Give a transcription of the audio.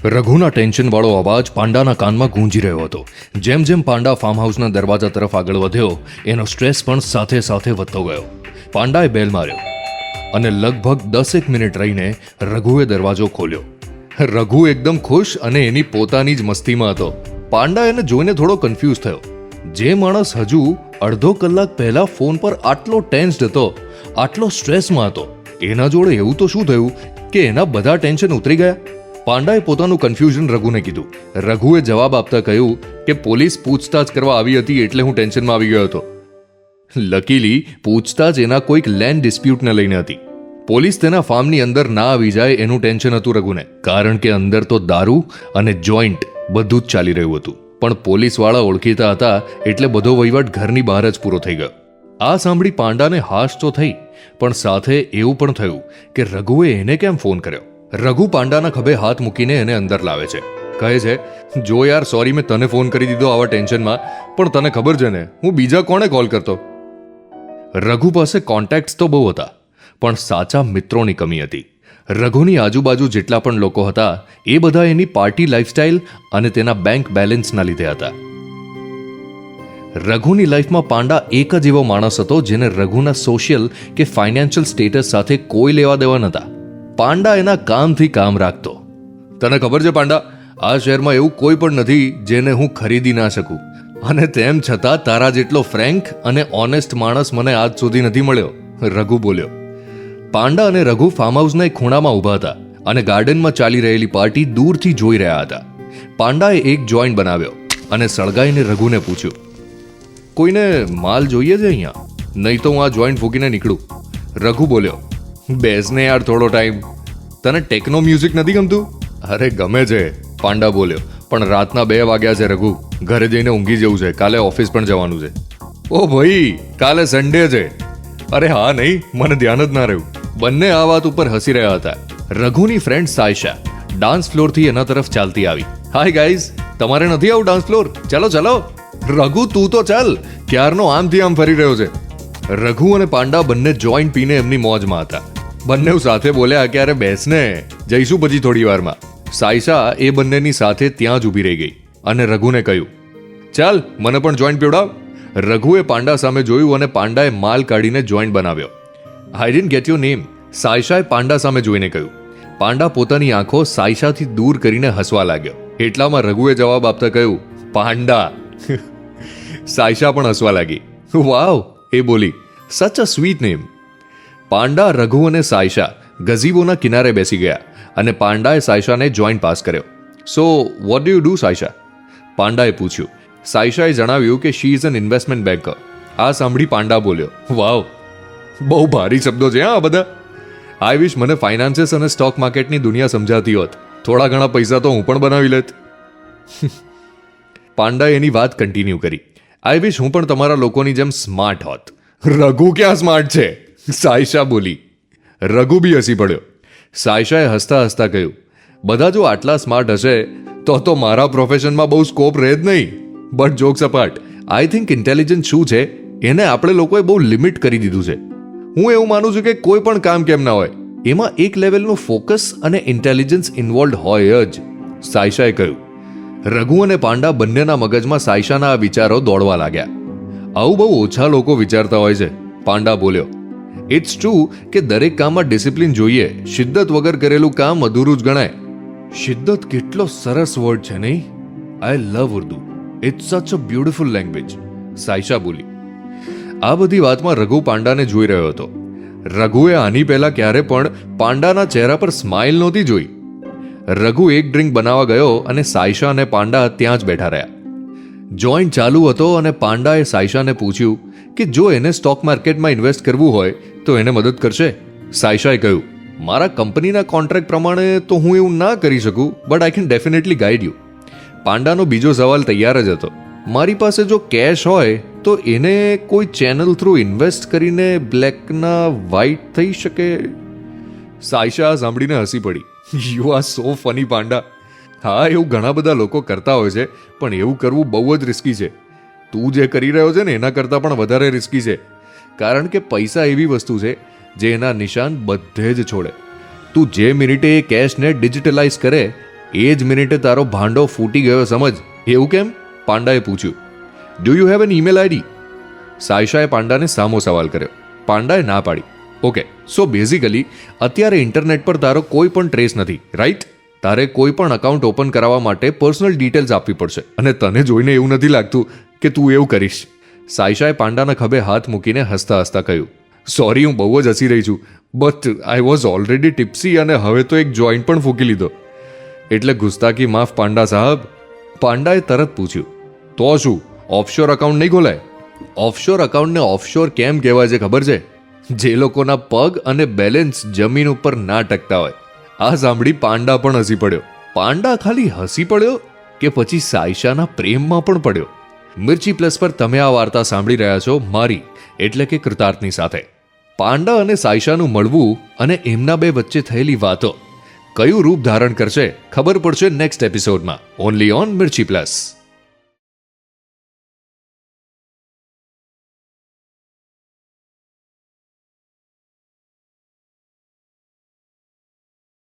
રઘુના ટેન્શનવાળો અવાજ પાંડાના કાનમાં ગૂંજી રહ્યો હતો. જેમ જેમ પાંડા ફાર્મ હાઉસના દરવાજા તરફ આગળ વધ્યો, એનો સ્ટ્રેસ પણ સાથે સાથે વધતો ગયો. પાંડાએ બેલ માર્યો અને લગભગ 10 મિનિટ રહીને રઘુએ દરવાજો ખોલ્યો. રઘુ એકદમ ખુશ અને એની પોતાની જ મસ્તીમાં હતો. પાંડા એને જોઈને થોડો કન્ફ્યુઝ થયો. જે માણસ હજુ અડધો કલાક પહેલા ફોન પર આટલો ટેન્સ્ડ હતો, આટલો સ્ટ્રેસમાં હતો, એના જોડે એવું તો શું થયું કે એના બધા ટેન્શન ઉતરી ગયા? પાંડાએ પોતાનું કન્ફ્યુઝન રઘુને કીધું. રઘુએ જવાબ આપતા કહ્યું કે પોલીસ પૂછતાછ કરવા આવી હતી એટલે હું ટેન્શનમાં આવી ગયો હતો. લકીલી પૂછતાછ એના કોઈક લેન્ડ ડિસ્પ્યુટને લઈને હતી. પોલીસ તેના ફાર્મની અંદર ના આવી જાય એનું ટેન્શન હતું રઘુને, કારણ કે અંદર તો દારૂ અને જોઈન્ટ બધું જ ચાલી રહ્યું હતું. પણ પોલીસવાળા ઓળખીતા હતા એટલે બધો વહીવટ ઘરની બહાર જ પૂરો થઈ ગયો. આ સાંભળી પાંડાને હાશ તો થઈ, પણ સાથે એવું પણ થયું કે રઘુએ એને કેમ ફોન કર્યો. રઘુ પાંડાના ખભે હાથ મૂકીને એને અંદર લાવે છે. કહે છે, જો યાર સોરી મેં તને ફોન કરી દીધો આવા ટેન્શનમાં, પણ તને ખબર છે ને હું બીજા કોણે કોલ કરતો. રઘુ પાસે કોન્ટેક્ટ્સ તો બહુ હતા, પણ સાચા મિત્રોની કમી હતી. રઘુની આજુબાજુ જેટલા પણ લોકો હતા એ બધા એની પાર્ટી લાઈફસ્ટાઈલ અને તેના બેંક બેલેન્સના લીધે હતા. રઘુની લાઈફમાં પાંડા એક જ એવો માણસ હતો જેને રઘુના સોશિયલ કે ફાઇનાન્શિયલ સ્ટેટસ સાથે કોઈ લેવા દેવા નહોતા. પાંડા એના કામથી કામ રાખતો. તને ખબર છે પાંડા, આ શહેરમાં એવું કોઈ પણ નથી જેને હું ખરીદી ના શકું, અને તેમ છતાં તારા જેટલો ફ્રેન્ક અને ઓનેસ્ટ માણસ મને આજ સુધી નથી મળ્યો, રઘુ બોલ્યો. પાંડા અને રઘુ ફાર્મ હાઉસના એક ખૂણામાં ઊભા હતા અને ગાર્ડનમાં ચાલી રહેલી પાર્ટી દૂરથી જોઈ રહ્યા હતા. પાંડાએ એક જોઈન્ટ બનાવ્યો અને સળગાઈને રઘુને પૂછ્યું, કોઈને માલ જોઈએ છે અહીંયા? નહીં તો હું આ જોઈન્ટ ફૂકીને નીકળું. રઘુ બોલ્યો, બેસને યાર થોડો ટાઈમ. તને ટેકનો મ્યુઝિક નથી ગમતું? અરે ગમે છે, પાંડા બોલ્યો, પણ રાતના 2 વાગ્યા છે રઘુ, ઘરે જઈને ઊંઘી જવું છે, કાલે ઓફિસ પણ જવાનું છે. ઓ ભાઈ, કાલે સન્ડે છે. અરે હા નહીં, મને ધ્યાન જ ના રહ્યું. બંને આ વાત ઉપર હસી રહ્યા હતા. રઘુની ફ્રેન્ડ સાયશા ડાન્સ ફ્લોરથી એના તરફ ચાલતી આવી. હાય ગાઈઝ, તમારે નથી આવું ડાન્સ ફ્લોર? ચાલો ચાલો. રઘુ તું તો ચાલ, ક્યારનો આમથી આમ ફરી રહ્યો છે. રઘુ અને પાંડા બંને જોઈન્ટ પીને એમની મોજમાં હતા. બંને સાથે બોલ્યા કે અરે બેસને, જઈશું પછી થોડી વારમાં. સાયશા એ બંનેની સાથે ત્યાં જ ઊભી રહી ગઈ અને રઘુને કહ્યું, ચાલ મને પણ જોઈન્ટ પીવડાવ. રઘુએ પાંડા સામે જોયું અને પાંડાએ માલ કાઢીને જોઈન્ટ બનાવ્યો. I didn't get your name, સાયશાએ પાંડા સામે જોઈને કહ્યું. પાંડા પોતાની આંખો સાયશાથી દૂર કરીને હસવા લાગ્યો. એટલામાં રઘુએ જવાબ આપતા કહ્યું, પાંડા. સાયશા પણ હસવા લાગી. વાવ, એ બોલી, સચ અ સ્વીટ નેમ. પાંડા, રઘુ અને સાયશા ગઝીબોના કિનારે બેસી ગયા અને પાંડાએ સાયશાને જોઈન્ટ પાસ કર્યો. So what do you do Saisha? પાંડાએ પૂછ્યું. સાયશાએ જણાવ્યું કે she is an investment banker. આ સાંભળી પાંડા બોલ્યો, વાવ, બહુ ભારી શબ્દો છે આ બધા. આઈ વિશ મને ફાઇનાન્સીસ અને સ્ટોક માર્કેટની દુનિયા સમજાતી હોત. થોડા ઘણા પૈસા તો હું પણ બનાવી લેત. પાંડાએ એની વાત કન્ટિન્યુ કરી. આઈ વિશ હું પણ તમારા લોકોની જેમ સ્માર્ટ હોત. રઘુ ક્યાં સ્માર્ટ છે? સાયશા બોલી. રઘુ બી હસી પડ્યો. સાયશાએ હસતા હસતા કહ્યું, બધા જો આટલા સ્માર્ટ હશે તો મારા પ્રોફેશનમાં બહુ સ્કોપ રહે જ નહીં. But jokes apart, I think intelligence શું છે એને આપણે લોકોએ બહુ લિમિટ કરી દીધું છે. હું એવું માનું છું કે કોઈ પણ કામ કેમ ના હોય, એમાં એક લેવલનું ફોકસ અને ઇન્ટેલિજન્સ ઇન્વોલ્વ હોય જ, સાયશાએ કહ્યું. રઘુ અને પાંડા બંનેના મગજમાં સાયશાના આ વિચારો દોડવા લાગ્યા. આવું બહુ ઓછા લોકો વિચારતા હોય છે, પાંડા બોલ્યો. ઇટ્સ ટ્રુ કે દરેક કામમાં ડિસિપ્લિન જોઈએ. શિદ્દત વગર કરેલું કામ અધૂરું જ ગણાય. શિદ્દત કેટલો સરસ વર્ડ છે નહીં? આઈ લવ ઉર્દુ. ઇટ્સ સચ અ બ્યુટીફુલ લેંગ્વેજ, સાયશા બોલી. આ બધી વાતમાં રઘુ પાંડાને જોઈ રહ્યો હતો. રઘુએ આની પહેલા ક્યારે પણ પાંડાના ચહેરા પર સ્માઇલ નહોતી જોઈ. રઘુ એક ડ્રિંક બનાવવા ગયો અને સાયશા અને પાંડા ત્યાં જ બેઠા રહ્યા. જોઈન્ટ ચાલુ હતો અને પાંડાએ સાયશાને પૂછ્યું કે જો એને સ્ટોક માર્કેટમાં ઇન્વેસ્ટ કરવું હોય તો એને મદદ કરશે. સાયશાએ કહ્યું, મારા કંપનીના કોન્ટ્રાક્ટ પ્રમાણે તો હું એવું ના કરી શકું, but I can definitely guide you. પાંડાનો બીજો સવાલ તૈયાર જ હતો. મારી પાસે જો કેશ હોય તો એને કોઈ ચેનલ થ્રુ ઇન્વેસ્ટ કરીને બ્લેકના વ્હાઇટ થઈ શકે? સાયશા સાંભળીને હસી પડી. You are so funny Panda. હા, એવું ઘણા બધા લોકો કરતા હોય છે, પણ એવું કરવું બહુ જ રિસ્કી છે. તું જે કરી રહ્યો છે ને એના કરતાં પણ વધારે રિસ્કી છે, કારણ કે પૈસા એવી વસ્તુ છે જે એના નિશાન બધે જ છોડે. તું જે મિનિટે એ કેશને ડિજિટલાઇઝ કરે એ જ મિનિટે તારો ભાંડો ફૂટી ગયો સમજ. એવું કેમ? પાંડાએ પૂછ્યું. Do you have an email ID? સાયશાએ પાંડાને સામો સવાલ કર્યો. પાંડાએ ના પાડી. ઓકે, સો બેઝિકલી અત્યારે ઇન્ટરનેટ પર તારો કોઈ પણ ટ્રેસ નથી, રાઈટ? તારે કોઈ પણ અકાઉન્ટ ઓપન કરાવવા માટે પર્સનલ ડિટેલ્સ આપવી પડશે અને તને જોઈને એવું નથી લાગતું કે તું એવું કરીશ. સાયશાએ પાંડાના ખભે હાથ મૂકીને હસતા હસતા કહ્યું, સોરી, હું બહુ જ હસી રહી છું, બટ આઈ વોઝ ઓલરેડી ટિપ્સી અને હવે તો એક જોઈન્ટ પણ ફૂકી લીધો. એટલે ગુસ્તાકી માફ પાંડા સાહેબ. પાંડાએ તરત પૂછ્યું, તો શું ઓફશોર અકાઉન્ટ નહીં ખોલાય? ઓફશોર અકાઉન્ટને ઓફશોર કેમ કહેવાય છે ખબર છે? જે લોકોના પગ અને બેલેન્સ જમીન ઉપર ના ટકતા હોય. આ સાંભળી પાંડા પણ હસી પડ્યો. પાંડા ખાલી હસી પડ્યો કે પછી સાયશાના પ્રેમમાં પણ પડ્યો? મિર્ચી પ્લસ પર તમે આ વાર્તા સાંભળી રહ્યા છો મારી એટલે કે કૃતાર્થની સાથે. પાંડા અને સાયશાનું મળવું અને એમના બે વચ્ચે થયેલી વાતો કયું રૂપ ધારણ કરશે ખબર પડશે નેક્સ્ટ એપિસોડમાં, ઓનલી ઓન મિર્ચી પ્લસ.